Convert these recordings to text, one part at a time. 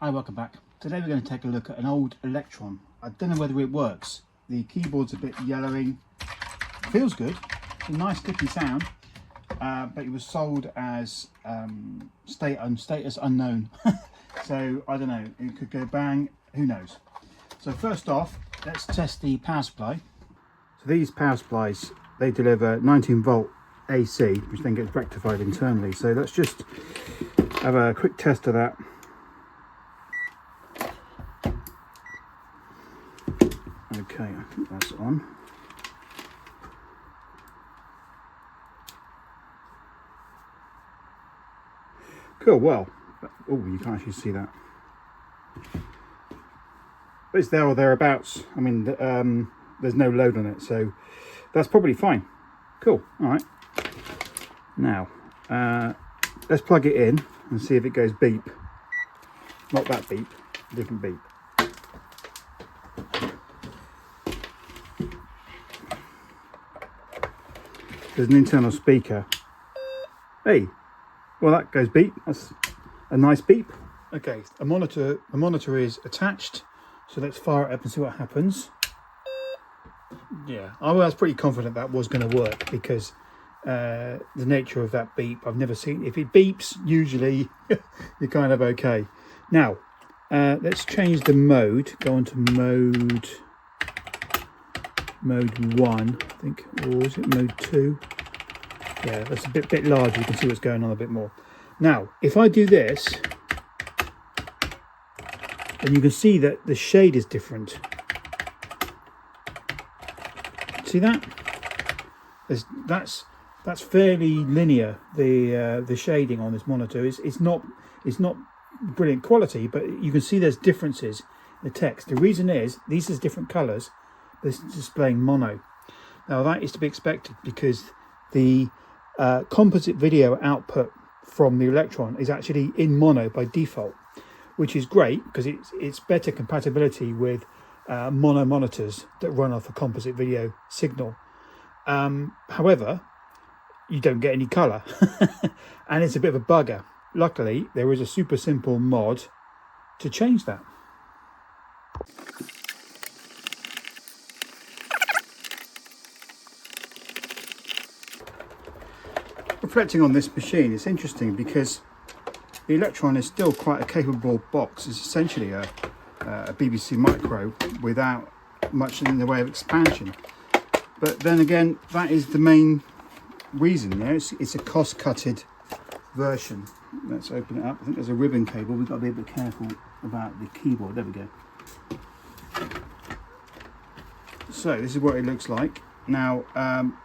Hi, welcome back. Today we're going to take a look at an old Electron. I don't know whether it works. The keyboard's a bit yellowing. Feels good. It's a nice clicky sound, but it was sold as status unknown. So I don't know, it could go bang, who knows. So first off, let's test the power supply. So these power supplies, they deliver 19 volt AC, which then gets rectified internally. So let's just have a quick test of that. Okay, I think that's on. Cool, well, oh, you can't actually see that. But it's there or thereabouts. I mean, there's no load on it, so that's probably fine. Cool, all right. Now, let's plug it in and see if it goes beep. Not that beep, a different beep. There's an internal speaker. Hey, well, that goes beep. That's a nice beep. Okay, the monitor is attached, so let's fire it up and see what happens. Yeah, I was pretty confident that was going to work because the nature of that beep, I've never seen. If it beeps, usually you're kind of okay. Now, let's change the mode. Go on to mode 1, I think, or is it mode 2? Yeah, that's a bit larger. You can see what's going on a bit more. Now, if I do this, then you can see that the shade is different. See that? That's fairly linear. The shading on this monitor it's not brilliant quality, but you can see there's differences in the text. The reason is these are different colours. This is displaying mono. Now that is to be expected because the composite video output from the Electron is actually in mono by default, which is great because it's better compatibility with mono monitors that run off a composite video signal. However, you don't get any colour and it's a bit of a bugger. Luckily, there is a super simple mod to change that. Reflecting on this machine, it's interesting because the Electron is still quite a capable box. It's essentially a BBC Micro without much in the way of expansion. But then again, that is the main reason. You know, it's a cost-cutted version. Let's open it up. I think there's a ribbon cable. We've got to be a bit careful about the keyboard. There we go. So this is what it looks like. Now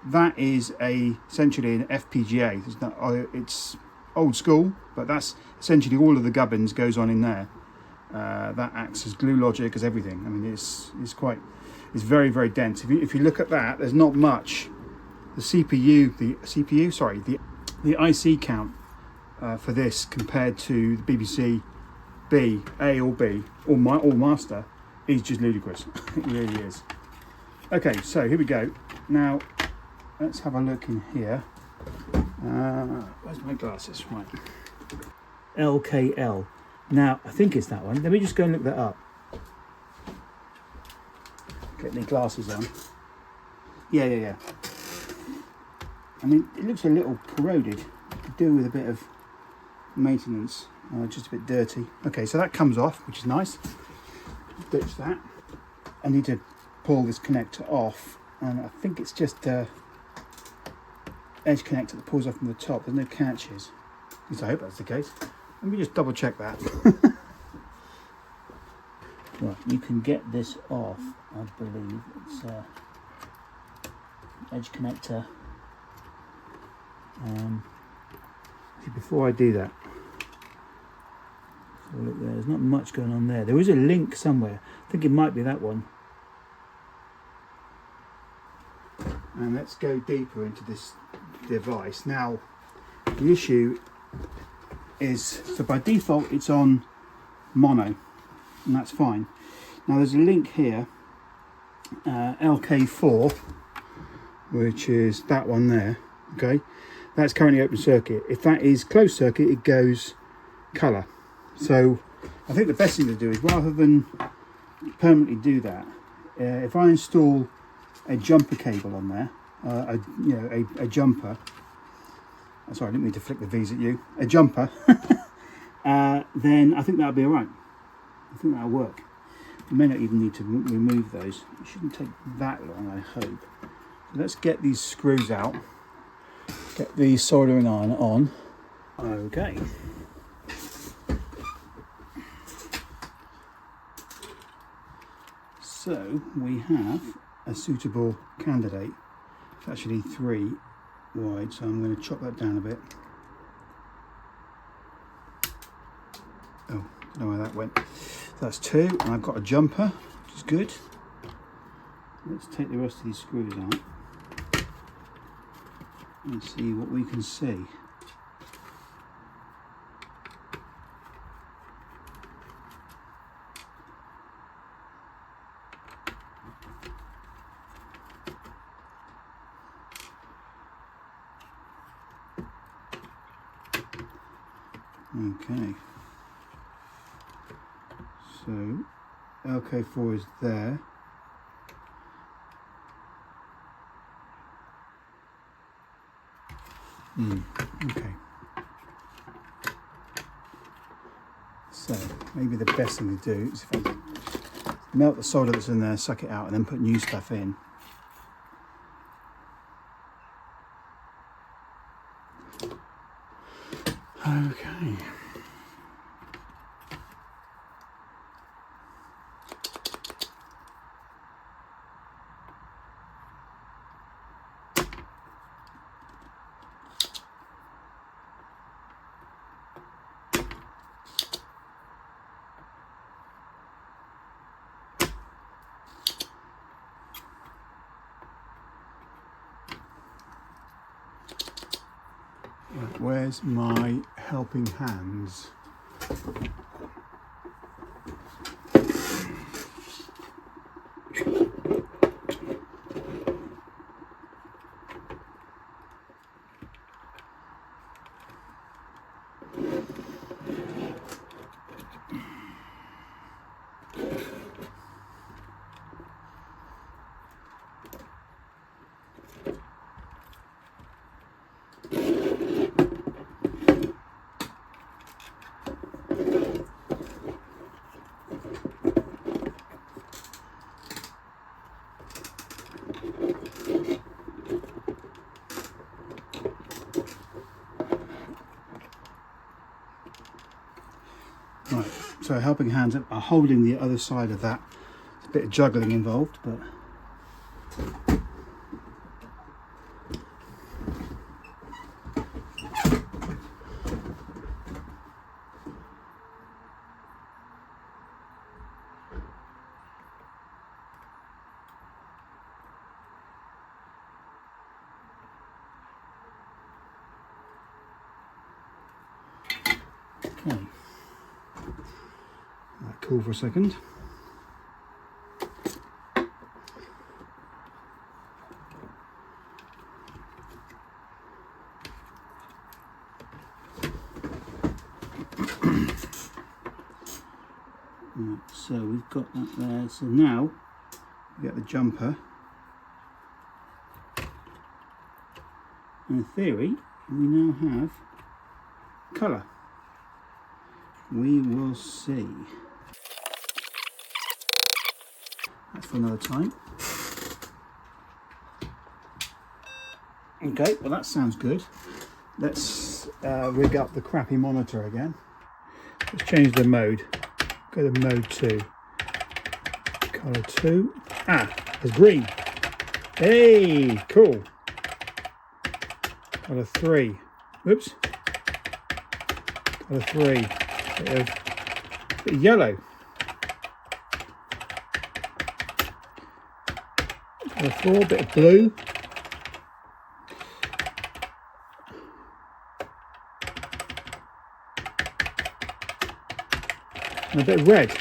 that is essentially an FPGA. It's old school, but that's essentially all of the gubbins goes on in there. That acts as glue logic, as everything. I mean, it's very, very dense. If you look at that, there's not much. The IC count for this compared to the BBC B, A or B, or Master is just ludicrous. It really is. Okay, so here we go. Now, let's have a look in here. Where's my glasses? Right. LKL. Now, I think it's that one. Let me just go and look that up. Get my glasses on. Yeah. I mean, it looks a little corroded. Could do with a bit of maintenance. Just a bit dirty. Okay, so that comes off, which is nice. Ditch that. I need to pull this connector off, and I think it's just edge connector that pulls off from the top. There's no catches. At least I hope that's the case. Let me just double check that. Right, you can get this off, I believe. It's edge connector. Before I do that, so look there, there's not much going on there. There is a link somewhere. I think it might be that one. And let's go deeper into this device. Now, the issue is, so by default it's on mono, and that's fine. Now there's a link here, LK4, which is that one there, okay? That's currently open circuit. If that is closed circuit, it goes colour. So I think the best thing to do is, rather than permanently do that, if I install a jumper cable on there, a jumper. Sorry, I didn't mean to flick the V's at you. A jumper. Then I think that'll be all right. I think that'll work. You may not even need to remove those. It shouldn't take that long, I hope. So let's get these screws out. Get the soldering iron on. Okay. So we have a suitable candidate. It's actually 3 wide, so I'm going to chop that down a bit. Oh, don't know where that went. That's 2, and I've got a jumper, which is good. Let's take the rest of these screws out and see what we can see. Okay, so LK4 is there. Okay, so maybe the best thing to do is if I melt the solder that's in there, suck it out, and then put new stuff in. Okay. Right, where's my helping hands? Right, so helping hands are holding the other side of that. There's a bit of juggling involved, but okay. Cool for a second. Right, so we've got that there. So now we get the jumper. In theory, we now have colour. We will see. That's for another time. Okay, well that sounds good. Let's rig up the crappy monitor again. Let's change the mode. Go to mode 2. Colour 2. Ah, it's green. Hey, cool. Colour 3. Whoops. Colour 3. Bit of yellow. Colour 4, bit of blue. And a bit of red.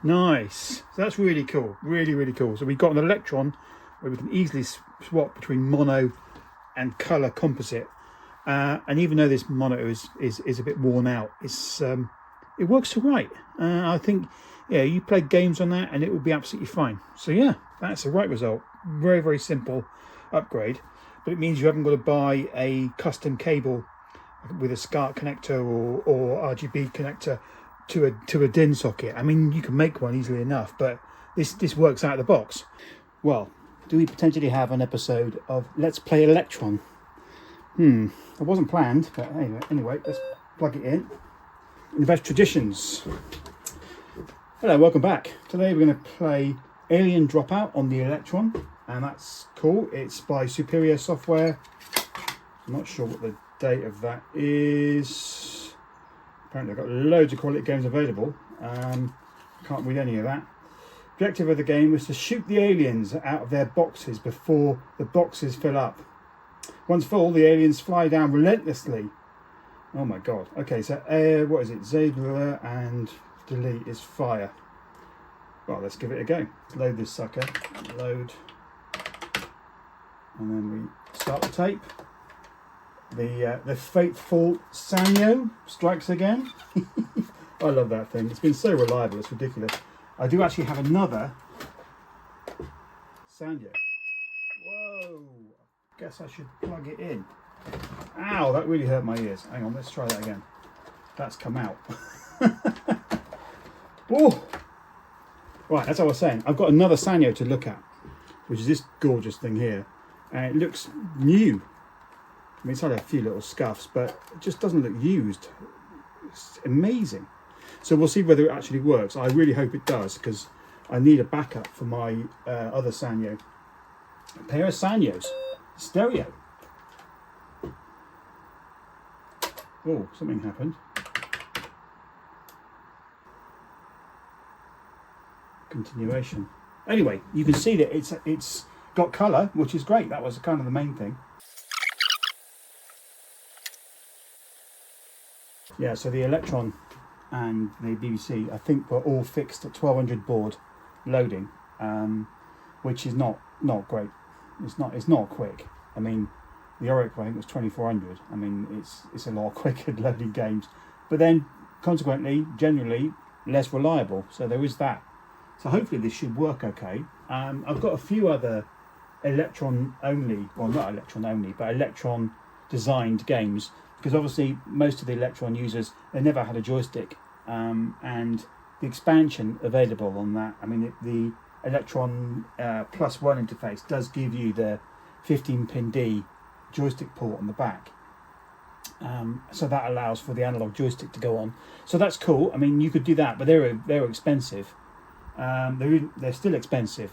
Nice. So that's really cool. Really, really cool. So we've got an Electron where we can easily swap between mono and colour composite. And even though this monitor is a bit worn out, it's it works all right. I think, yeah, you play games on that and it will be absolutely fine. So yeah, that's the right result. Very, very simple upgrade, but it means you haven't got to buy a custom cable with a SCART connector or RGB connector to a DIN socket. I mean, you can make one easily enough, but this works out of the box. Well, do we potentially have an episode of Let's Play Electron? It wasn't planned, but anyway, let's plug it in. Invest Traditions. Hello, welcome back. Today we're going to play Alien Dropout on the Electron, and that's cool. It's by Superior Software. I'm not sure what the date of that is. Apparently I've got loads of quality games available. Can't read any of that. Objective of the game was to shoot the aliens out of their boxes before the boxes fill up. Once full, the aliens fly down relentlessly. Oh my god. Okay, so what is it? Zabler and delete is fire. Well, let's give it a go. Load this sucker. Load. And then we start the tape. The faithful Sanyo strikes again. I love that thing. It's been so reliable, it's ridiculous. I do actually have another Sanyo. Whoa! Guess I should plug it in. Ow, that really hurt my ears. Hang on, let's try that again. That's come out. Oh! Right, as I was saying, I've got another Sanyo to look at, which is this gorgeous thing here. And it looks new. I mean, it's had a few little scuffs, but it just doesn't look used. It's amazing. So we'll see whether it actually works. I really hope it does, because I need a backup for my other Sanyo. A pair of Sanyos. Stereo. Oh, something happened. Continuation. Anyway, you can see that it's got colour, which is great. That was kind of the main thing. Yeah, so the Electron and the BBC, I think, were all fixed at 1200 baud loading, which is not great. It's not quick. I mean, the Oracle I think was 2400. I mean, it's a lot quicker loading games, but then consequently, generally less reliable. So there is that. So hopefully this should work okay. I've got a few other Electron only, well not Electron only, but Electron designed games, because obviously most of the Electron users, they never had a joystick, and the expansion available on that, I mean the Electron +1 interface does give you the 15-pin D joystick port on the back, so that allows for the analog joystick to go on. So that's cool. I mean, you could do that, but they're expensive. They're still expensive.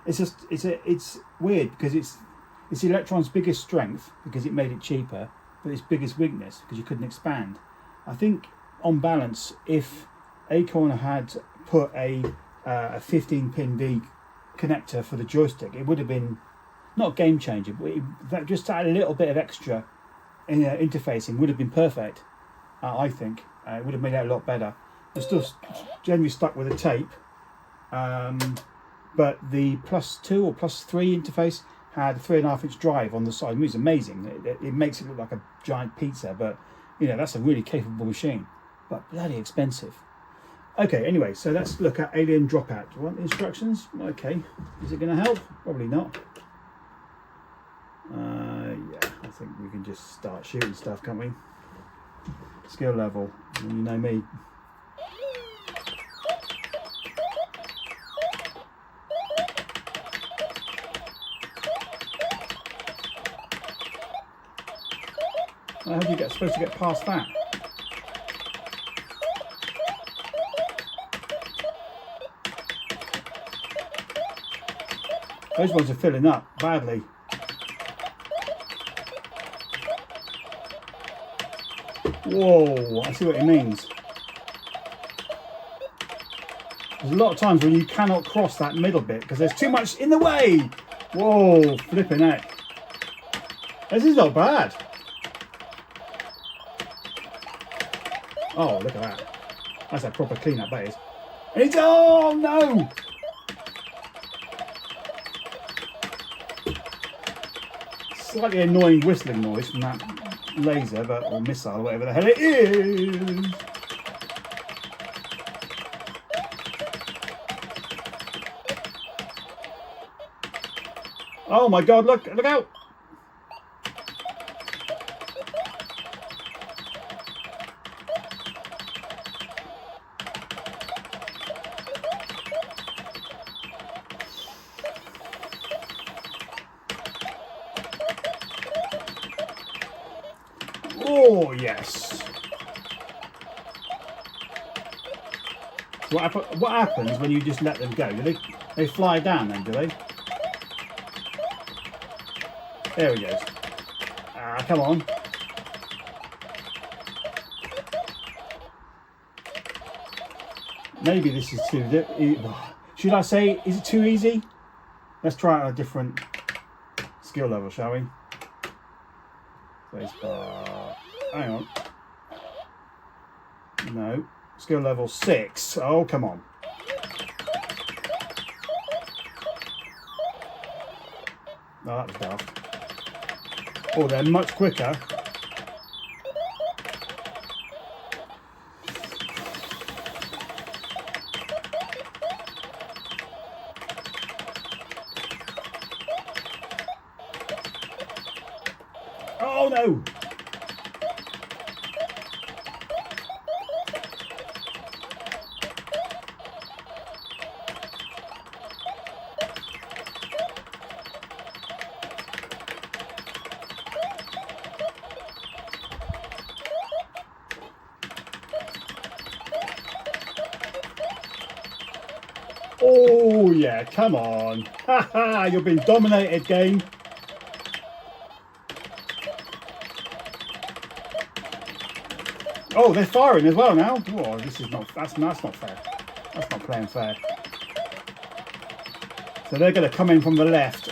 It's weird, because it's Electron's biggest strength because it made it cheaper, but its biggest weakness because you couldn't expand. I think on balance, if Acorn had put a 15-pin D connector for the joystick, it would have been not game changer, but just add a little bit of extra interfacing would have been perfect. I think it would have made it a lot better. I'm still generally stuck with a tape, but the +2 or +3 interface had a 3.5-inch drive on the side. It was amazing. It makes it look like a giant pizza, but you know, that's a really capable machine, but bloody expensive. Okay, anyway, so let's look at Alien Dropout. Do you want the instructions? Okay, is it going to help? Probably not. Yeah, I think we can just start shooting stuff, can't we? Skill level, you know me. How do you get supposed to get past that? Those ones are filling up badly. Whoa, I see what it means. There's a lot of times when you cannot cross that middle bit because there's too much in the way. Whoa, flipping heck. This is not bad. Oh, look at that. That's a proper clean-up, that is. It's, oh no! Slightly annoying whistling noise from that laser, or missile, whatever the hell it is. Oh my God, look out. Oh, yes. What happens when you just let them go? Do they fly down then, do they? There he goes. Ah, come on. Maybe this is too... Should I say, is it too easy? Let's try it on a different skill level, shall we? Hang on. No. Skill level 6. Oh, come on. Oh, that was daft. Oh, they're much quicker. Oh, no. Oh, yeah, come on. Haha, you've been dominated, game. Oh, they're firing as well now. Oh, this is not, that's not fair. That's not playing fair. So they're going to come in from the left.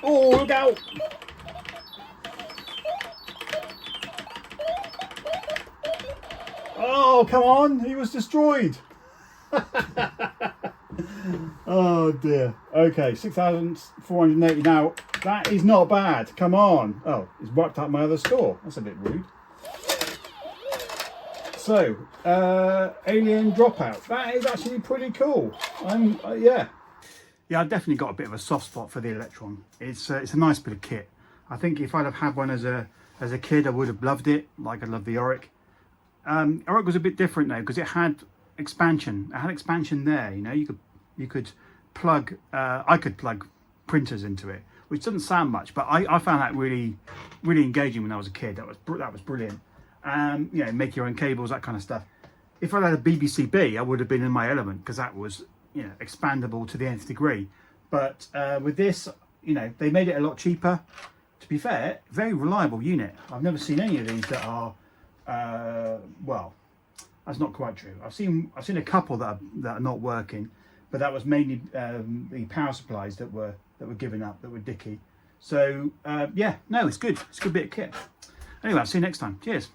Oh, look out. Oh, come on. He was destroyed. Oh dear. Okay, 6,480 now. That is not bad. Come on. Oh, he's wiped out my other score. That's a bit rude. So, Alien Dropout. That is actually pretty cool. Yeah. Yeah, I've definitely got a bit of a soft spot for the Electron. It's a nice bit of kit. I think if I'd have had one as a kid, I would have loved it, like I love the Auric. Auric was a bit different though, because it had expansion. It had expansion there, you know, you could plug, I could plug printers into it, which doesn't sound much, but I found that really engaging when I was a kid. That was brilliant. You know, make your own cables, that kind of stuff. If I had a BBC-B, I would have been in my element, because that was, you know, expandable to the nth degree. But with this, you know, they made it a lot cheaper. To be fair, very reliable unit. I've never seen any of these that are well, that's not quite true. I've seen a couple that are not working, but that was mainly the power supplies that were given up, that were dicky. So yeah, no, it's good. It's a good bit of kit. Anyway, I'll see you next time. Cheers.